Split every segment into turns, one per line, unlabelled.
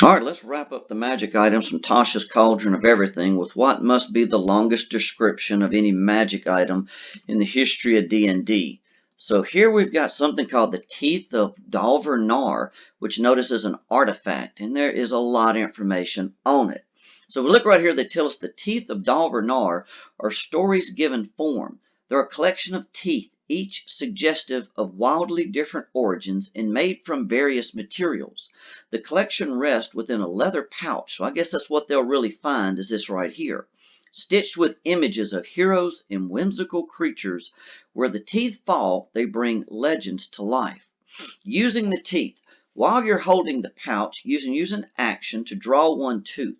All right, let's wrap up the magic items from Tasha's Cauldron of Everything with what must be the longest description of any magic item in the history of D&D. So here we've got something called the Teeth of Dahlver-Nar, which notice is an artifact, and there is a lot of information on it. So if we look right here, they tell us the Teeth of Dahlver-Nar are stories given form. They're a collection of teeth, each suggestive of wildly different origins and made from various materials. The collection rests within a leather pouch, so I guess that's what they'll really find is this right here. Stitched with images of heroes and whimsical creatures, where the teeth fall, they bring legends to life. Using the teeth. While you're holding the pouch, use an action to draw one tooth.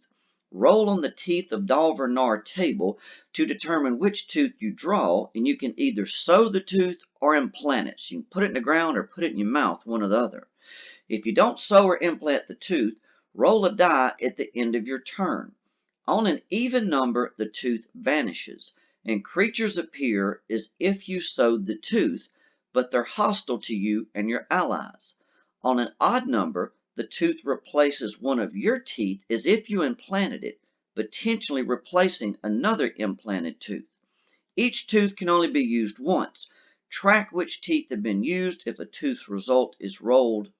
Roll on the Teeth of Dahlver-Nar table to determine which tooth you draw, and you can either sew the tooth or implant it. So you can put it in the ground or put it in your mouth, one or the other. If you don't sew or implant the tooth, roll a die at the end of your turn. On an even number, the tooth vanishes, and creatures appear as if you sewed the tooth, but they're hostile to you and your allies. On an odd number, the tooth replaces one of your teeth as if you implanted it, potentially replacing another implanted tooth. Each tooth can only be used once. Track which teeth have been used. If a tooth's result is rolled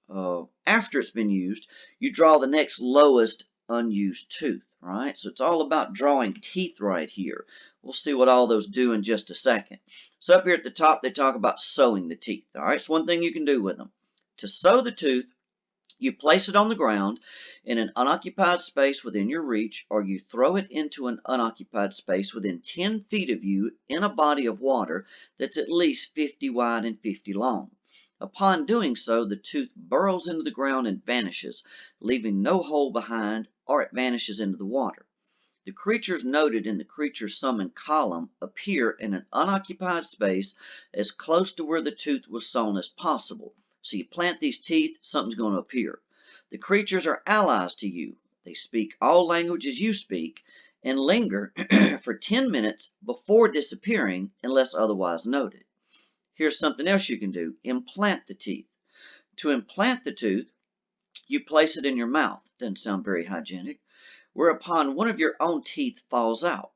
after it's been used, you draw the next lowest unused tooth, right? So it's all about drawing teeth right here. We'll see what all those do in just a second. So up here at the top, they talk about sewing the teeth, all right? It's one thing you can do with them. To sew the tooth, you place it on the ground in an unoccupied space within your reach, or you throw it into an unoccupied space within 10 feet of you in a body of water that's at least 50 wide and 50 long. Upon doing so, the tooth burrows into the ground and vanishes, leaving no hole behind, or it vanishes into the water. The creatures noted in the creature summoned column appear in an unoccupied space as close to where the tooth was sewn as possible. So you plant these teeth, something's going to appear. The creatures are allies to you. They speak all languages you speak and linger for 10 minutes before disappearing unless otherwise noted. Here's something else you can do. Implant the teeth. To implant the tooth, you place it in your mouth. Doesn't sound very hygienic. Whereupon one of your own teeth falls out,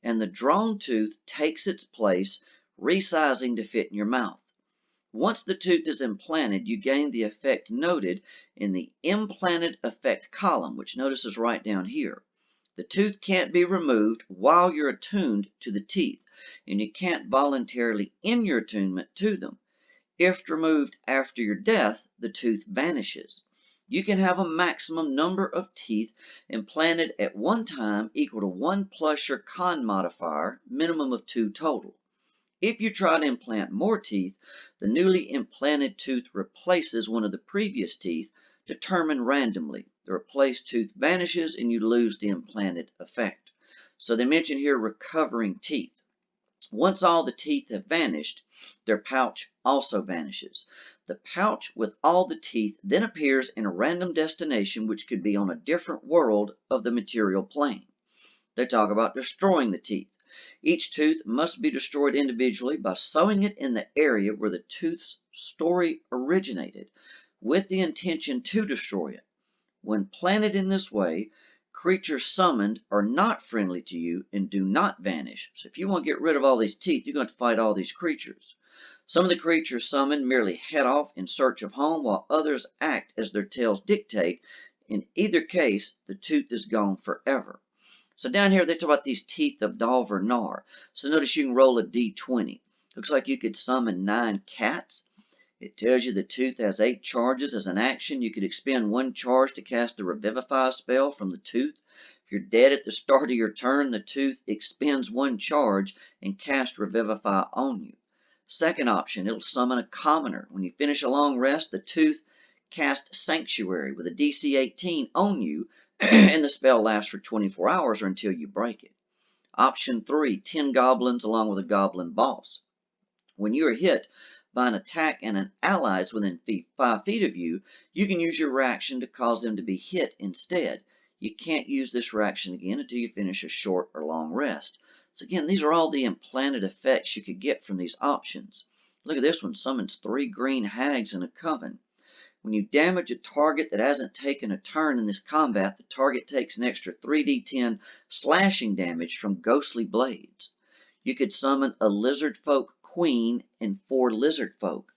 and the drawn tooth takes its place, resizing to fit in your mouth. Once the tooth is implanted, you gain the effect noted in the implanted effect column, which notice is right down here. The tooth can't be removed while you're attuned to the teeth, and you can't voluntarily end your attunement to them. If removed after your death, the tooth vanishes. You can have a maximum number of teeth implanted at one time equal to 1 plus your con modifier, minimum of 2 total. If you try to implant more teeth, the newly implanted tooth replaces one of the previous teeth, determined randomly. The replaced tooth vanishes and you lose the implanted effect. So they mention here recovering teeth. Once all the teeth have vanished, their pouch also vanishes. The pouch with all the teeth then appears in a random destination, which could be on a different world of the material plane. They talk about destroying the teeth. Each tooth must be destroyed individually by sewing it in the area where the tooth's story originated, with the intention to destroy it. When planted in this way, creatures summoned are not friendly to you and do not vanish. So if you want to get rid of all these teeth, you're going to fight all these creatures. Some of the creatures summoned merely head off in search of home, while others act as their tails dictate. In either case, the tooth is gone forever. So down here, they talk about these Teeth of Dahlver-Nar. So notice you can roll a d20. Looks like you could summon 9 cats. It tells you the tooth has 8 charges. As an action, you could expend 1 charge to cast the Revivify spell from the tooth. If you're dead at the start of your turn, the tooth expends 1 charge and casts Revivify on you. Second option, it'll summon a commoner. When you finish a long rest, the tooth casts Sanctuary with a DC 18 on you, and the spell lasts for 24 hours or until you break it. Option 3, 10 goblins along with a goblin boss. When you are hit by an attack and an ally is within 5 feet of you, you can use your reaction to cause them to be hit instead. You can't use this reaction again until you finish a short or long rest. So again, these are all the implanted effects you could get from these options. Look at this one, summons 3 green hags in a coven. When you damage a target that hasn't taken a turn in this combat, the target takes an extra 3d10 slashing damage from ghostly blades. You could summon a lizard folk queen and 4 lizard folk.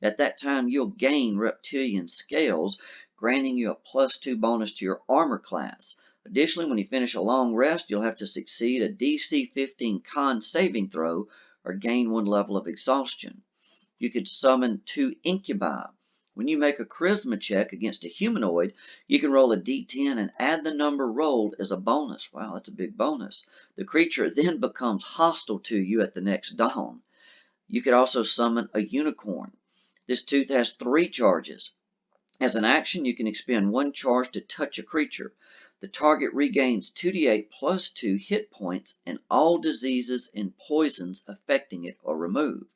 At that time, you'll gain reptilian scales, granting you a +2 bonus to your armor class. Additionally, when you finish a long rest, you'll have to succeed a DC 15 con saving throw or gain 1 level of exhaustion. You could summon 2 incubi. When you make a charisma check against a humanoid, you can roll a d10 and add the number rolled as a bonus. Wow, that's a big bonus. The creature then becomes hostile to you at the next dawn. You could also summon a unicorn. This tooth has 3 charges. As an action, you can expend 1 charge to touch a creature. The target regains 2d8 plus 2 hit points and all diseases and poisons affecting it are removed.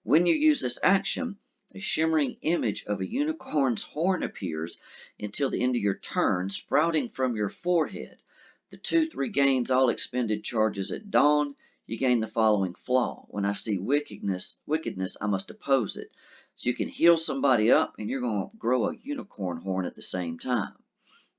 When you use this action, a shimmering image of a unicorn's horn appears until the end of your turn, sprouting from your forehead. The tooth regains all expended charges at dawn. You gain the following flaw. When I see wickedness, I must oppose it. So you can heal somebody up and you're going to grow a unicorn horn at the same time.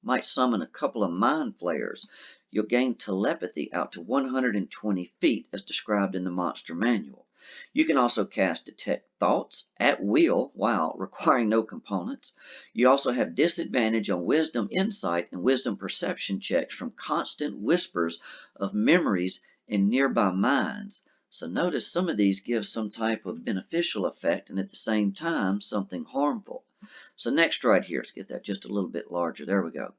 Might summon a couple of mind flayers. You'll gain telepathy out to 120 feet as described in the monster manual. You can also cast Detect Thoughts at will, while requiring no components. You also have disadvantage on Wisdom Insight and Wisdom Perception checks from constant whispers of memories in nearby minds. So notice some of these give some type of beneficial effect and at the same time something harmful. So next right here, let's get that just a little bit larger. There we go.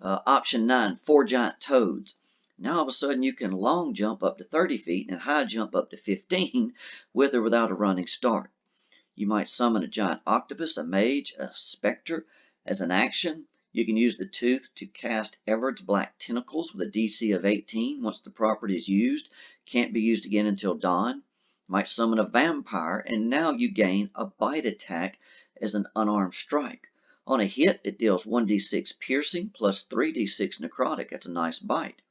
Option 9, 4 giant toads. Now all of a sudden you can long jump up to 30 feet and high jump up to 15 with or without a running start. You might summon a giant octopus, a mage, a specter. As an action, you can use the tooth to cast Everard's Black Tentacles with a DC of 18 once the property is used. Can't be used again until dawn. Might summon a vampire, and now you gain a bite attack as an unarmed strike. On a hit, it deals 1d6 piercing plus 3d6 necrotic. That's a nice bite.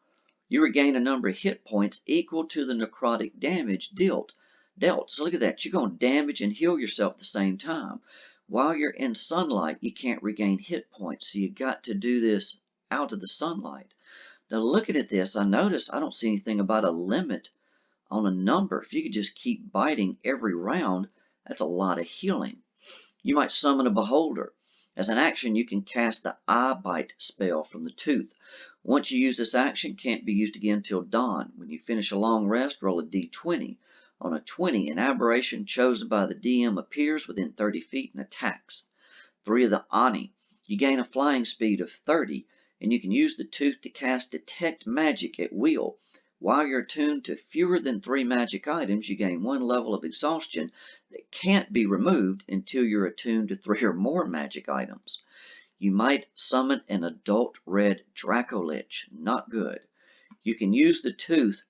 You regain a number of hit points equal to the necrotic damage dealt. So look at that. You're going to damage and heal yourself at the same time. While you're in sunlight, you can't regain hit points, so you got to do this out of the sunlight. Now looking at this, I notice I don't see anything about a limit on a number. If you could just keep biting every round, that's a lot of healing. You might summon a beholder. As an action, you can cast the Eye Bite spell from the tooth. Once you use this action, can't be used again until dawn. When you finish a long rest, roll a d20. On a 20, an aberration chosen by the DM appears within 30 feet and attacks. 3 of the Ani. You gain a flying speed of 30, and you can use the tooth to cast Detect Magic at will. While you're attuned to fewer than 3 magic items, you gain 1 level of exhaustion that can't be removed until you're attuned to 3 or more magic items. You might summon an adult red Dracolich. Not good. You can use the tooth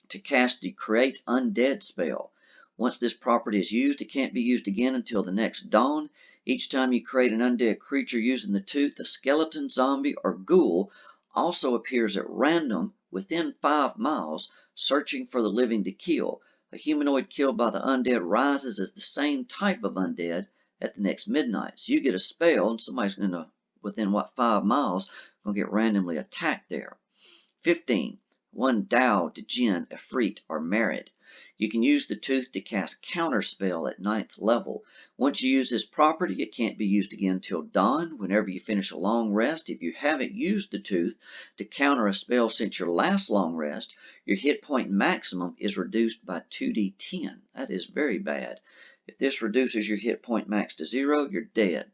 to cast the Create Undead spell. Once this property is used, it can't be used again until the next dawn. Each time you create an undead creature using the tooth, a skeleton, zombie, or ghoul also appears at random within 5 miles, searching for the living to kill. A humanoid killed by the undead rises as the same type of undead at the next midnight. So you get a spell, and somebody's going to, within 5 miles, going to get randomly attacked there. 15. 1 Dao, Djinn, Efreet, or Merit. You can use the tooth to cast Counterspell at 9th level. Once you use this property, it can't be used again till dawn. Whenever you finish a long rest, if you haven't used the tooth to counter a spell since your last long rest, your hit point maximum is reduced by 2d10. That is very bad. If this reduces your hit point max to 0, you're dead.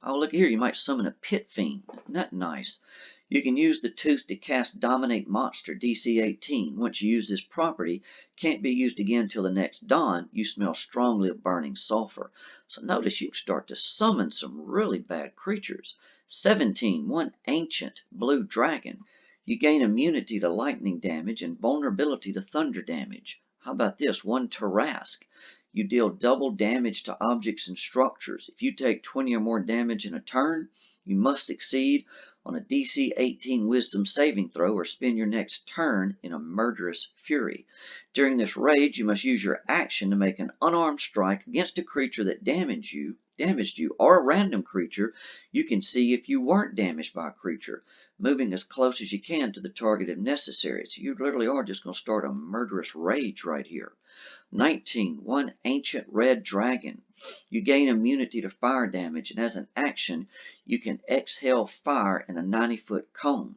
Oh, look here, you might summon a Pit Fiend. Isn't that nice? You can use the tooth to cast Dominate Monster, DC 18. Once you use this property, can't be used again until the next dawn. You smell strongly of burning sulfur. So notice you can start to summon some really bad creatures. 17. 1 Ancient Blue Dragon. You gain immunity to lightning damage and vulnerability to thunder damage. How about this? 1 Tarrasque. You deal double damage to objects and structures. If you take 20 or more damage in a turn, you must succeed on a DC 18 Wisdom saving throw or spend your next turn in a murderous fury. During this rage, you must use your action to make an unarmed strike against a creature that damaged you damaged you, or a random creature, you can see if you weren't damaged by a creature, moving as close as you can to the target if necessary. So you literally are just going to start a murderous rage right here. 19. One ancient red dragon. You gain immunity to fire damage, and as an action, you can exhale fire in a 90-foot cone.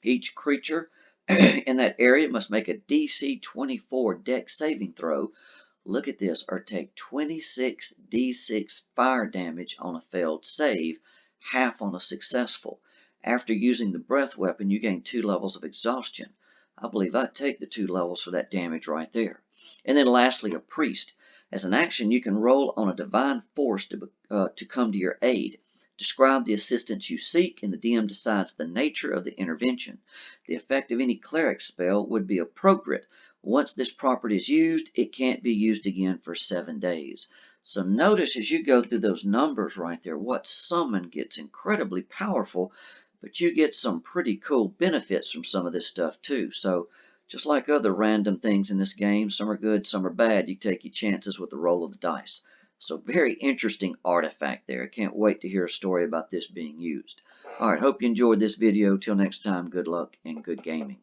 Each creature in that area must make a DC 24 Dex saving throw. Look at this, or take 26 D6 fire damage on a failed save, half on a successful. After using the breath weapon, you gain 2 levels of exhaustion. I believe I'd take the 2 levels for that damage right there. And then lastly, a priest. As an action, you can roll on a divine force to come to your aid. Describe the assistance you seek, and the DM decides the nature of the intervention. The effect of any cleric spell would be appropriate. Once this property is used, it can't be used again for 7 days. So notice as you go through those numbers right there, what summon gets incredibly powerful, but you get some pretty cool benefits from some of this stuff too. So just like other random things in this game, some are good, some are bad. You take your chances with the roll of the dice. So very interesting artifact there. I can't wait to hear a story about this being used. All right, hope you enjoyed this video. Till next time, good luck and good gaming.